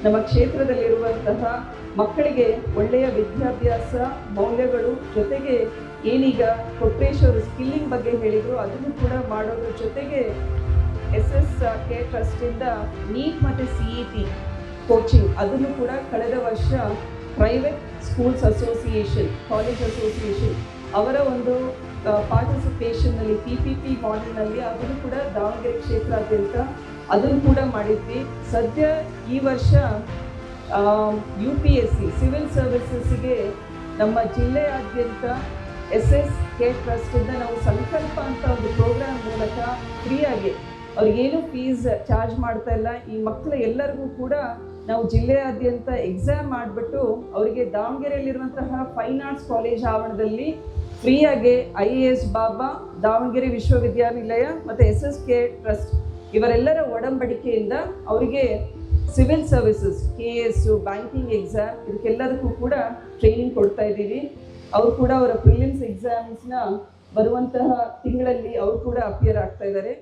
ನಮ್ಮ ಕ್ಷೇತ್ರದಲ್ಲಿರುವಂತಹ ಮಕ್ಕಳಿಗೆ ಒಳ್ಳೆಯ ವಿದ್ಯಾಭ್ಯಾಸ ಮೌಲ್ಯಗಳು ಜೊತೆಗೆ ಏನೀಗ ಕೊಟ್ರೇಶ್ವರ ಸ್ಕಿಲ್ಲಿಂಗ್ ಬಗ್ಗೆ ಹೇಳಿದ್ರು ಅದನ್ನು ಕೂಡ ಮಾಡೋದ್ರ ಜೊತೆಗೆ SSK ಟ್ರಸ್ಟಿಂದ ನೀಟ್ ಮತ್ತು CET ಕೋಚಿಂಗ್ ಅದನ್ನು ಕೂಡ ಕಳೆದ ವರ್ಷ private schools association college association ಅವರ ಒಂದು ಪಾರ್ಟಿಸಿಪೇಷನ್ನಲ್ಲಿ PPP ಮಾಡೆಲ್ನಲ್ಲಿ ಅದನ್ನು ಕೂಡ ದಾವಣಗೆರೆ ಕ್ಷೇತ್ರಾದ್ಯಂತ ಅದನ್ನು ಕೂಡ ಮಾಡಿದ್ವಿ. ಸದ್ಯ ಈ ವರ್ಷ UPSC ಸಿವಿಲ್ ಸರ್ವಿಸಸ್ಗೆ ನಮ್ಮ ಜಿಲ್ಲೆಯಾದ್ಯಂತ SSK ಟ್ರಸ್ಟಿಂದ ನಾವು ಸಂಕಲ್ಪ ಅಂತ ಒಂದು ಪ್ರೋಗ್ರಾಮ್ ಮೂಲಕ ಫ್ರೀಯಾಗಿ ಅವ್ರಿಗೇನು ಫೀಸ್ ಚಾರ್ಜ್ ಮಾಡ್ತಾ ಇಲ್ಲ. ಈ ಮಕ್ಕಳ ಎಲ್ಲರಿಗೂ ಕೂಡ ನಾವು ಜಿಲ್ಲೆಯಾದ್ಯಂತ ಎಕ್ಸಾಮ್ ಮಾಡಿಬಿಟ್ಟು ಅವರಿಗೆ ದಾವಣಗೆರೆಯಲ್ಲಿರುವಂತಹ ಫೈನ್ ಆರ್ಟ್ಸ್ ಕಾಲೇಜ್ ಆವರಣದಲ್ಲಿ ಫ್ರೀಯಾಗಿ IAS ಬಾಬಾ ದಾವಣಗೆರೆ ವಿಶ್ವವಿದ್ಯಾನಿಲಯ ಮತ್ತು SSK ಟ್ರಸ್ಟ್ ಇವರೆಲ್ಲರ ಒಡಂಬಡಿಕೆಯಿಂದ ಅವರಿಗೆ civil services KS banking exam ಇದಕ್ಕೆಲ್ಲದಕ್ಕೂ ಕೂಡ ಟ್ರೈನಿಂಗ್ ಕೊಡ್ತಾ ಇದ್ದೀವಿ. ಅವರು ಕೂಡ ಅವರ ಪ್ರಿಲಿಮ್ಸ್ ಎಕ್ಸಾಮ್ಸ್ನ ಬರುವಂತಹ ತಿಂಗಳಲ್ಲಿ ಅವರು ಕೂಡ ಅಪಿಯರ್ ಆಗ್ತಾ ಇದ್ದಾರೆ.